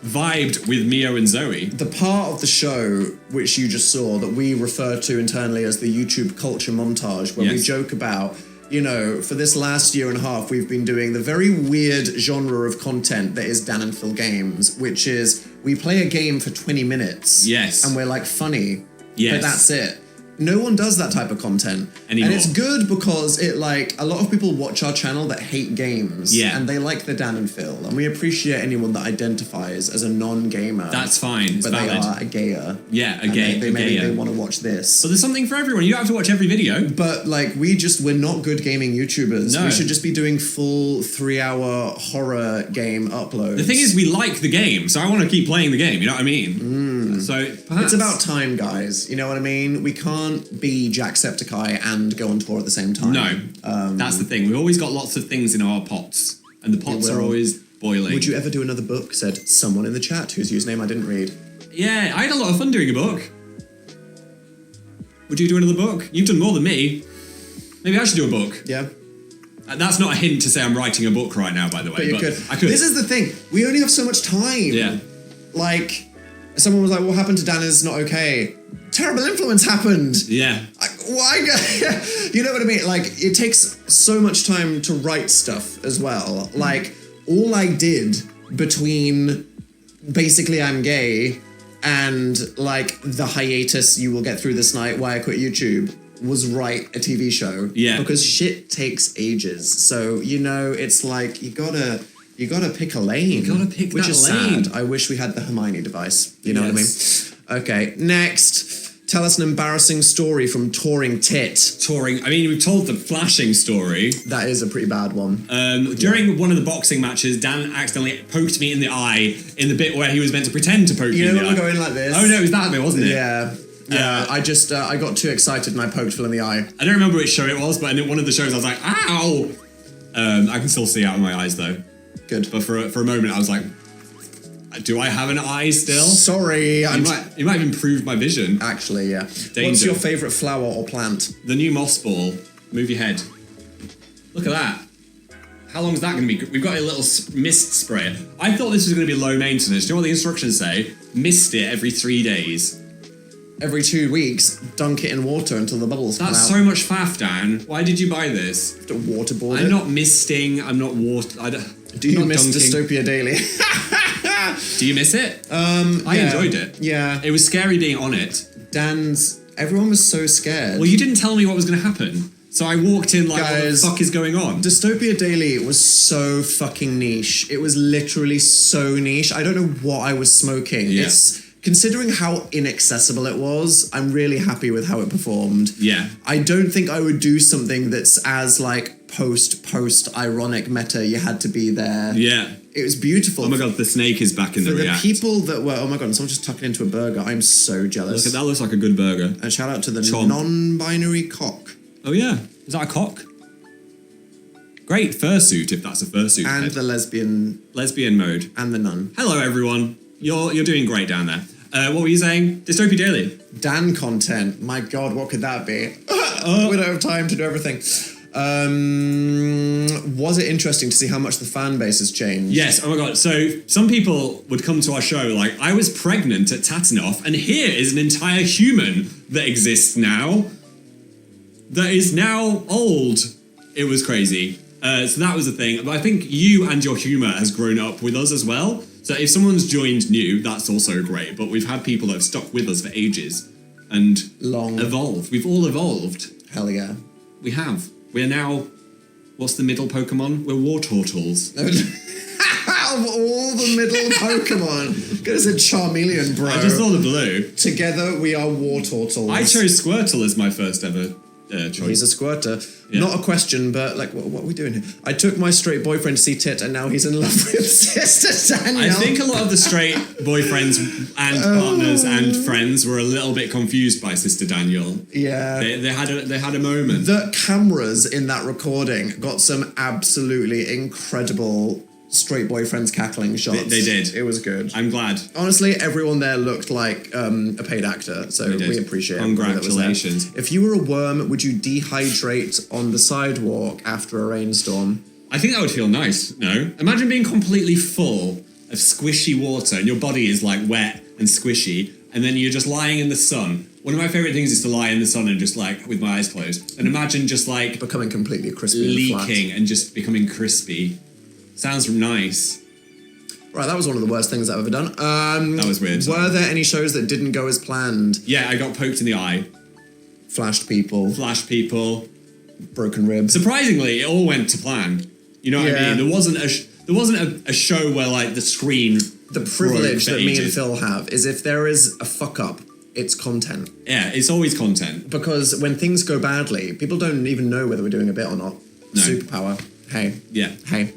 vibed with Mio and Zoe. The part of the show which you just saw that we refer to internally as the YouTube culture montage, where we Yes. joke about, you know, for this last year and a half, we've been doing the very weird genre of content that is Dan and Phil Games, which is we play a game for 20 minutes. Yes. And we're like funny. Yes. But that's it. No one does that type of content Anymore. And it's good because it like a lot of people watch our channel that hate games. Yeah. And they like the Dan and Phil. And we appreciate anyone that identifies as a non-gamer. That's fine. It's But valid. they are a gayer. Yeah, a And gay. Maybe gayer. they want to watch this. But there's something for everyone. You don't have to watch every video. But like we're not good gaming YouTubers. No. We should just be doing full 3-hour horror game uploads. The thing is, we like the game, so I want to keep playing the game. You know what I mean? So perhaps it's about time, guys. You know what I mean? We can't be Jacksepticeye and go on tour at the same time. No, that's the thing. We've always got lots of things in our pots, and the pots are always boiling. Would you ever do another book? Said someone in the chat whose username I didn't read. Yeah, I had a lot of fun doing a book. Would you do another book? You've done more than me. Maybe I should do a book. Yeah. That's not a hint to say I'm writing a book right now, by the way. But you could. I could. This is the thing. We only have so much time. Yeah. Like, someone was like, what happened to Dan is not okay. Terrible influence happened. Yeah. Why? You know what I mean? Like, it takes so much time to write stuff as well. Like, all I did between basically I'm gay and like the hiatus you will get through this night, why I quit YouTube, was write a TV show. Yeah. Because shit takes ages. So, you know, it's like you gotta pick a lane. You gotta pick which that is lane. sad. I wish we had the Hermione device. You know what I mean? Yes. Okay, next. Tell us an embarrassing story from Touring Tit. Touring. I mean, we've told the flashing story. That is a pretty bad one. During one of the boxing matches, Dan accidentally poked me in the eye in the bit where he was meant to pretend to poke me in the eye. You know, we're going like this. Oh no, it was that bit, wasn't it? Yeah. Yeah, I just, I got too excited and I poked Phil in the eye. I don't remember which show it was, but in one of the shows I was like, ow! I can still see out of my eyes though. Good. But for a moment I was like, do I have an eye still? Sorry. You might have improved my vision. Actually, yeah. Danger. What's your favourite flower or plant? The new moss ball. Move your head. Look at that. How long is that going to be? We've got a little mist sprayer. I thought this was going to be low maintenance. Do you know what the instructions say? Mist it every 3 days. Every 2 weeks, dunk it in water until the bubbles come out. That's so much faff, Dan. Why did you buy this? You have to waterboard it. I'm not misting. I'm not Do you miss dunking. Dystopia Daily? Do you miss it? I enjoyed it. Yeah. It was scary being on it. Everyone was so scared. Well, you didn't tell me what was going to happen. So I walked in like, Guys, what the fuck is going on? Dystopia Daily was so fucking niche. It was literally so niche. I don't know what I was smoking. Yeah. Considering how inaccessible it was, I'm really happy with how it performed. Yeah. I don't think I would do something that's as like post ironic meta. You had to be there. Yeah. It was beautiful. Oh my god, the snake is back in the For the React. people that were, oh my god, and someone just tucking into a burger. I'm so jealous. Look, that looks like a good burger. And shout out to the Chomp. non-binary cock. Oh yeah, is that a cock? Great fursuit, if that's a fursuit. And head. the lesbian mode. and the nun. Hello everyone, you're doing great down there. What were you saying? Dystopia Daily. Dan content. My god, what could that be? We don't have time to do everything. Was it interesting to see how much the fan base has changed? Yes, oh my god. So some people would come to our show like, I was pregnant at Tatanoff, and here is an entire human that exists now, that is now old. It was crazy. So that was the thing. But I think you and your humour has grown up with us as well. So if someone's joined new, that's also great. But we've had people that have stuck with us for ages and evolved. We've all evolved. Hell yeah. We have. We're now, what's the middle Pokemon? We're Wartortles. Of all the middle Pokemon. Could have said Charmeleon, bro. I just thought of blue. Together we are Wartortles. I chose Squirtle as my first ever choice. He's a squirter. Yeah. Not a question, but like, what are we doing here? I took my straight boyfriend to see Tit, and now he's in love with Sister Danielle. I think a lot of the straight boyfriends and partners and friends were a little bit confused by Sister Daniel. Yeah. They had a moment. The cameras in that recording got some absolutely incredible straight boyfriends cackling shots. They did. It was good. I'm glad. Honestly, everyone there looked like a paid actor, so we appreciate it. Congratulations. If you were a worm, would you dehydrate on the sidewalk after a rainstorm? I think that would feel nice, no? Imagine being completely full of squishy water and your body is like wet and squishy, and then you're just lying in the sun. One of my favourite things is to lie in the sun and just like, with my eyes closed, and imagine just like becoming completely crispy leaking and just becoming crispy. Sounds nice. Right, that was one of the worst things I've ever done. That was weird. Were there any shows that didn't go as planned? Yeah, I got poked in the eye. Flashed people. Broken ribs. Surprisingly, it all went to plan. You know what I mean? There wasn't a show where like the screen. The privilege that me and Phil have is if there is a fuck up, it's content. Yeah, it's always content. Because when things go badly, people don't even know whether we're doing a bit or not. No. Superpower. Hey. Yeah. Hey.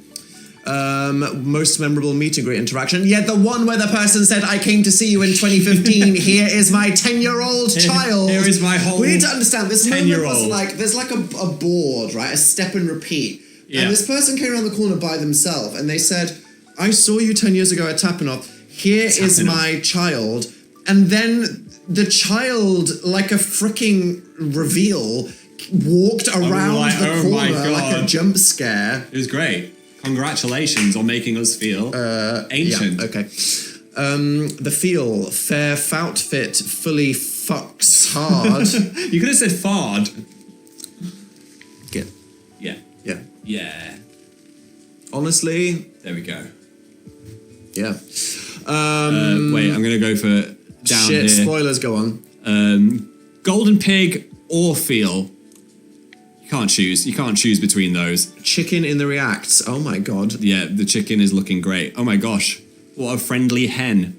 Most memorable meet and greet interaction. Yeah, the one where the person said, I came to see you in 2015. Here is my 10-year-old child. Here is my whole. We need to understand this moment was 10-year-old. like, there's like a board, right? A step and repeat. Yeah. And this person came around the corner by themselves and they said, I saw you 10 years ago at Tapanoff. Here is my child. And then the child, like a freaking reveal, walked around like, the oh my corner like a God. jump scare. It was great. Congratulations on making us feel ancient. Yeah, okay. The feel, fair foutfit, fully fucks hard. You could have said fard. Get. Yeah. Yeah. Yeah. Honestly, There we go. yeah. Wait, I'm going to go for down Shit, here. spoilers, go on. Golden pig or feel. You can't choose. You can't choose between those. Chicken in the reacts. Oh my God. Yeah, the chicken is looking great. Oh my gosh. What a friendly hen.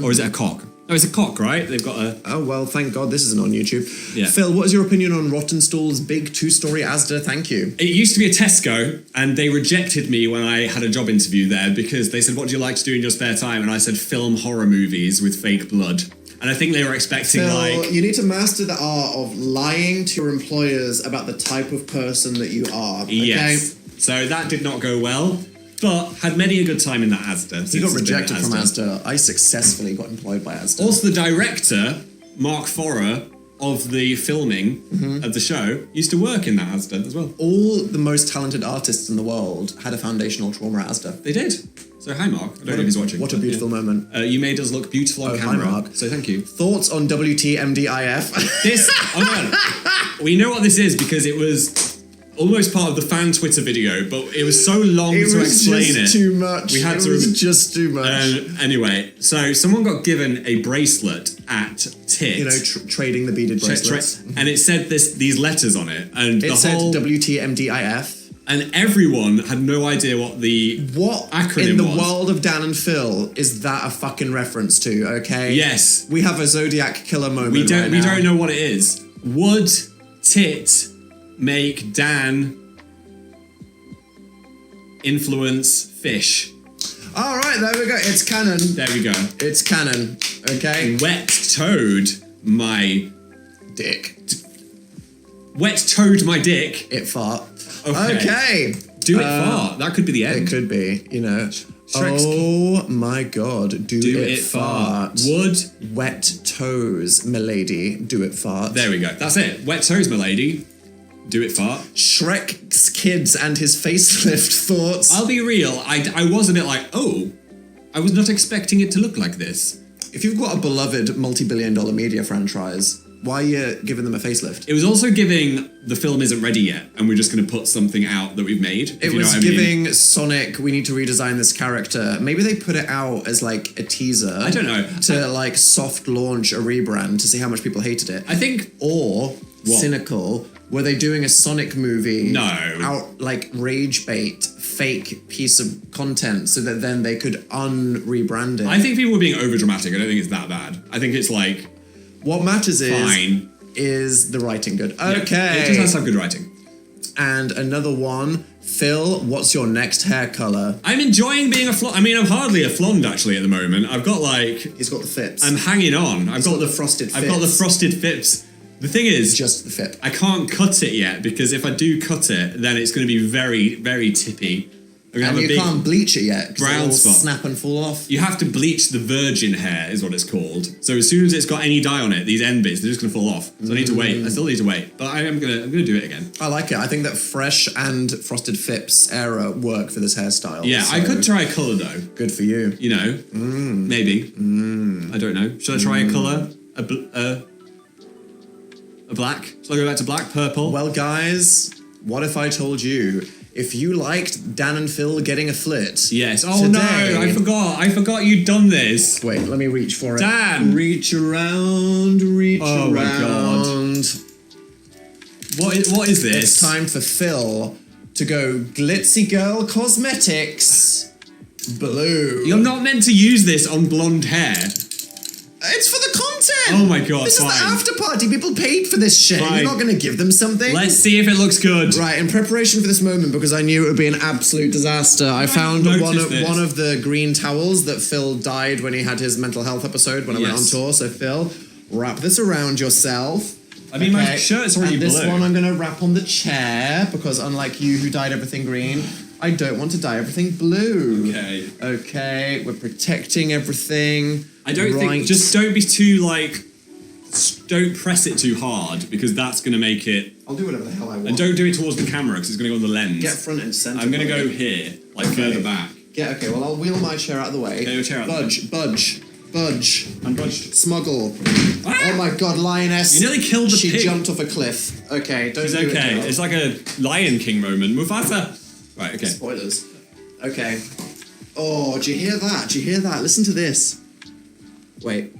Or is it a cock? No, it's a cock, right? They've got a... Oh, well, thank God this isn't on YouTube. Yeah. Phil, what is your opinion on Rotten Stool's big 2-story Asda? Thank you. It used to be a Tesco, and they rejected me when I had a job interview there because they said, what do you like to do in your spare time? And I said, film horror movies with fake blood. And I think they were expecting, Phil, like... you need to master the art of lying to your employers about the type of person that you are. Okay? Yes. So that did not go well, but had many a good time in that Asda. You got rejected from Asda. I successfully got employed by Asda. Also, the director, Mark Forer, of the filming of the show, used to work in that Asda as well. All the most talented artists in the world had a foundational trauma at Asda. They did. So hi, Mark. I don't know if he's watching. What a beautiful moment. You made us look beautiful on Oh, hi, camera. Mark. So thank you. Thoughts on WTMDIF? This, oh no, we know what this is because it was almost part of the fan Twitter video, but it was so long It to was explain just it. too much. We had it to. was just too much. Anyway, so someone got given a bracelet at Tit. You know, trading the beaded bracelets. and it said these letters on it, and It said WTMDIF. and everyone had no idea what the What acronym in the was. world of Dan and Phil is that a fucking reference to? Okay. Yes, We have a Zodiac killer moment. we don't right now. know what it is. Would Tit make Dan influence fish? All right, there we go. It's canon. There we go. It's canon. Okay. Wet toad my Dick. wet toad my dick. It fart. Okay. Okay. Do it fart. That could be the end. It could be. You know. Shrek's- Oh my God. Do it fart. Would. Wet toes, milady. Do it fart. There we go. That's it. Wet toes, my lady. Do it fart. Shrek's kids and his facelift thoughts. I'll be real. I was a bit like, oh, I was not expecting it to look like this. If you've got a beloved multi-billion-dollar media franchise, why are you giving them a facelift? It was also giving the film isn't ready yet, and we're just going to put something out that we've made. It was giving Sonic, we need to redesign this character. Maybe they put it out as like a teaser. I don't know. To like soft launch a rebrand to see how much people hated it. I think. Or, What? cynical, were they doing a Sonic movie? No. Out like rage bait, fake piece of content so that then they could un-rebrand it. I think people were being over dramatic. I don't think it's that bad. I think it's like What matters fine. is the writing good? Yeah, Okay. it just has to have good writing. And another one, Phil, what's your next hair color? I'm enjoying being a flond. I mean, I'm hardly a flond actually at the moment. I've got like He's got the fips. I'm hanging on. He's got the frosted I've got the fips. frosted fips. The thing is, Just the fip. I can't cut it yet because if I do cut it, then it's going to be very, very tippy. I'm gonna And have a you big can't bleach it yet because brown it'll spot. snap and fall off. You have to bleach the virgin hair, is what it's called. So as soon as it's got any dye on it, these end bits, they're just gonna fall off. So I need to wait. I still need to wait, but I'm gonna do it again. I like it. I think that fresh and frosted fips era work for this hairstyle. Yeah, I so could try a color though. Good for you. You know, maybe. I don't know. Should I try a color? A black? Should I go back to black, purple? Well, guys, what if I told you if you liked Dan and Phil getting a flit? Yes. Oh today- no, I forgot. I forgot you'd done this. Wait, let me reach for it. Dan! Reach around, reach Oh around. my God. What is this? It's time for Phil to go Glitzy Girl Cosmetics Blue. You're not meant to use this on blonde hair. It's for the content. Oh my God, This fine. is the after party. People paid for this shit. Fine. You're not going to give them something. Let's see if it looks good. Right, in preparation for this moment, because I knew it would be an absolute disaster, I found noticed this. one of the green towels that Phil dyed when he had his mental health episode when I went on Yes. tour. So Phil, wrap this around yourself. I mean, my shirt's already and this blue. one I'm going to wrap on the chair, because unlike you who dyed everything green, I don't want to dye everything blue. Okay. Okay, we're protecting everything. I don't Right. think. Just don't be too like don't press it too hard because that's going to make it. I'll do whatever the hell I want. And don't do it towards the camera because it's going to go on the lens. Get front and center. I'm going to go here, like further back. Okay, well, I'll wheel my chair out of the way. Okay, your chair out of the way. Budge. I'm budged. Smuggle. Ah! Oh my god, lioness. You nearly killed the She pig. jumped off a cliff. Okay, don't It's do okay. it. It's like a Lion King moment. Mufasa. Right, okay. Spoilers. Okay. Oh, do you hear that? Do you hear that? Listen to this. Wait.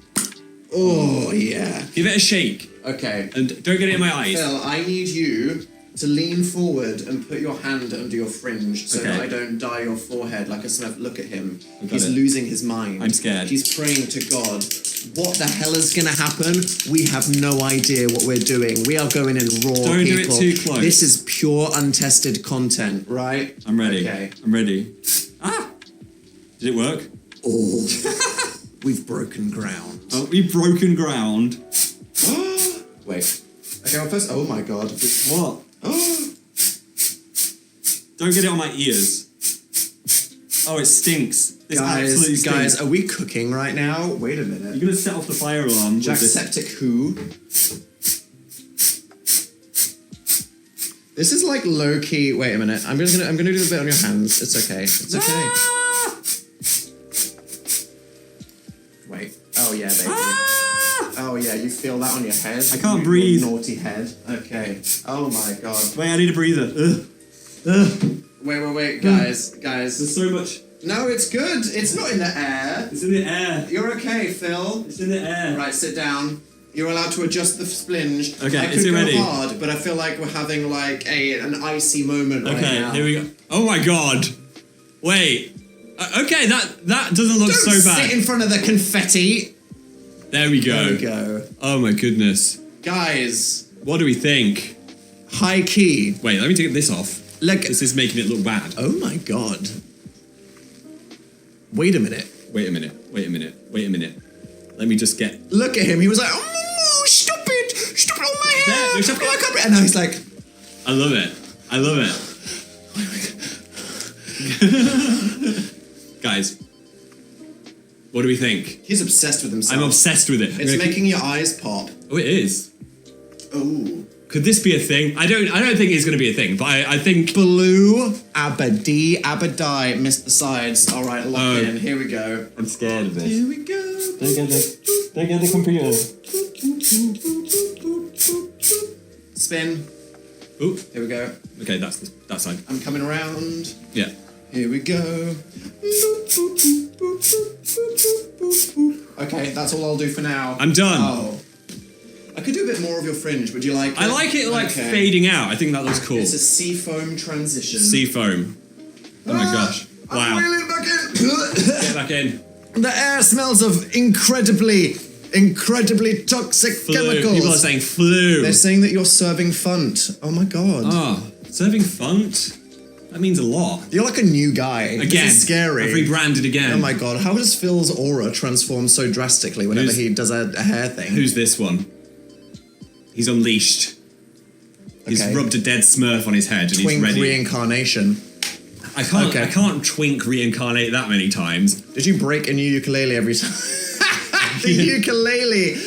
Oh, yeah. Give it a shake. Okay. And don't get it in my eyes. Phil, I need you to lean forward and put your hand under your fringe so that I don't dye your forehead like a Smurf. Look at him. He's losing his mind. I'm scared. He's praying to God. What the hell is going to happen? We have no idea what we're doing. We are going in raw, Don't do it people. too close. This is pure, untested content, right? I'm ready. Okay. I'm ready. Ah! Did it work? Oh. We've broken ground. Oh, we've broken ground. Wait. Okay, well, first... Oh, my God. What? Don't get it on my ears. Oh, it stinks. This absolutely stinks. Guys, are we cooking right now? Wait a minute. You're gonna set off the fire alarm. Jacksepticeye who? This is like low key. Wait a minute. I'm gonna do a bit on your hands. It's okay. It's okay. Ah! Wait. Oh yeah, baby. Ah! Oh yeah, you feel that on your head? I can't You breathe. Naughty head. Okay. Oh my god. Wait, I need a breather. Wait, guys. There's so much. No, it's good. It's not in the air. It's in the air. You're okay, Phil. It's in the air. Right, sit down. You're allowed to adjust the splinge. Okay, I is could it go ready? hard, but I feel like we're having like an icy moment right Okay, now. here we go. Oh my god. Wait. Okay, that doesn't look Don't so bad. sit in front of the confetti. There we go. There we go. Oh my goodness. Guys, What do we think? high key. Wait, let me take this off. Like, This is making it look bad. oh my god. Wait a minute. Wait a minute. Let me just get... Look at him. He was like, oh, stop it on my There, hair. there's a- Oh, I can't be-" And now he's like, I love it. Guys, what do we think? he's obsessed with himself. I'm obsessed with it. It's making your eyes pop. Oh, it is. Ooh. Could this be a thing? I don't think it's going to be a thing, but I think... Blue, Abadie, missed the sides. All right, lock in. Here we go. I'm scared of this. Here we go. Don't get the computer. Spin. Ooh. Here we go. Okay, that side. I'm coming around. Yeah. Here we go. Okay, that's all I'll do for now. I'm done. Oh. I could do a bit more of your fringe. Would you like it? I like it Okay. fading out. I think that looks cool. It's a sea foam transition. Sea foam. Oh my gosh. Wow. I'm reeling back in. Get back in. The air smells of incredibly toxic chemicals. People are saying flu. They're saying that you're serving funt. Oh my god. Ah, serving funt? That means a lot. You're like a new guy. Again. This is scary. I've rebranded again. Oh my god. How does Phil's aura transform so drastically whenever he does a hair thing? Who's this one? He's unleashed. He's Okay. rubbed a dead Smurf on his head and Twink he's ready. reincarnation. I can't Okay. I can't twink reincarnate that many times. Did you break a new ukulele every time? The ukulele!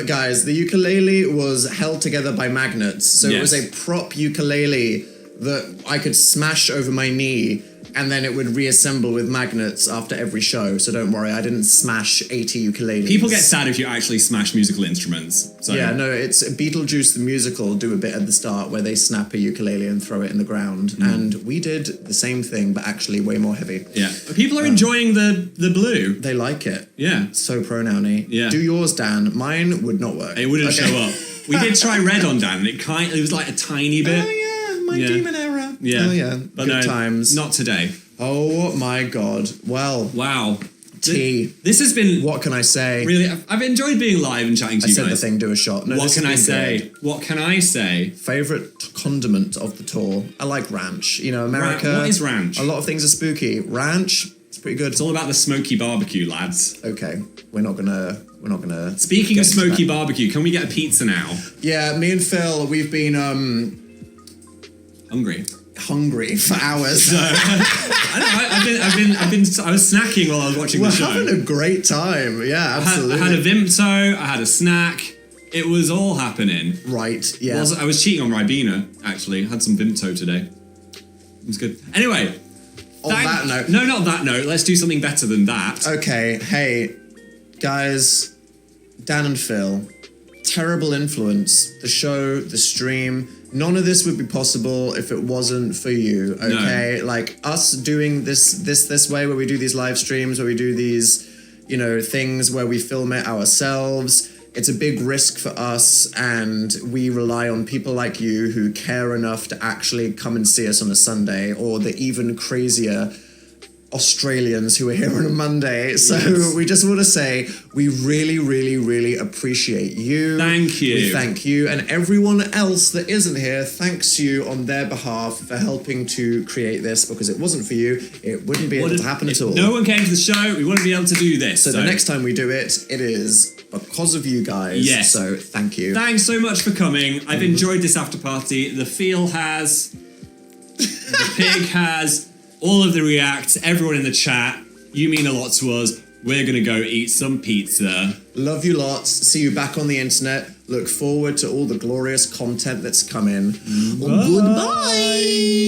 Guys, the ukulele was held together by magnets. So it was a prop ukulele that I could smash over my knee and then it would reassemble with magnets after every show. So don't worry, I didn't smash 80 ukuleles. People get sad if you actually smash musical instruments. So Yeah, no, it's Beetlejuice the musical do a bit at the start where they snap a ukulele and throw it in the ground. And we did the same thing, but actually way more heavy. Yeah. People are enjoying the blue. They like it. Yeah. So pronouny. Yeah. Do yours, Dan. Mine would not work. It wouldn't show up. We did try red on Dan and it was like a tiny bit. Oh yeah, my Yeah. demon error. Yeah. Oh yeah, But good no, times. Not today. Oh my god. Well, Wow. T. This has been What can I say? really... I've enjoyed being live and chatting to I you said guys. the thing, do a shot. No, What this can I has been say? good. What can I say? Favorite condiment of the tour? I like ranch. You know, America. What is ranch? A lot of things are spooky. Ranch, it's pretty good. It's all about the smoky barbecue, lads. Okay, we're not gonna. Speaking get of into smoky that. barbecue, can we get a pizza now? Yeah, me and Phil, we've been Hungry. hungry for hours. I know. I've been snacking while I was watching We're the show. having a great time. Yeah, absolutely. I had a Vimto, I had a snack. It was all happening. Right, yeah. I was cheating on Ribena, actually. I had some Vimto today. It was good. Anyway. On that note. No, not that note. Let's do something better than that. Okay, hey, guys, Dan and Phil, terrible influence. The show, the stream, none of this would be possible if it wasn't for you, okay? No. Like, us doing this way, where we do these live streams, where we do these, things where we film it ourselves. It's a big risk for us, and we rely on people like you who care enough to actually come and see us on a Sunday, or the even crazier Australians who are here on a Monday. So Yes. we just want to say we really, really, really appreciate you. Thank you. We thank you. And everyone else that isn't here thanks you on their behalf for helping to create this, because it wasn't for you, it wouldn't be able to happen at all. If no one came to the show, we wouldn't be able to do this. So the next time we do it, it is because of you guys. Yes. So thank you. Thanks so much for coming. I've enjoyed this after party. The feel has, the pig has, all of the reacts, everyone in the chat. You mean a lot to us. We're gonna go eat some pizza. Love you lots. See you back on the internet. Look forward to all the glorious content that's coming. Bye. Goodbye.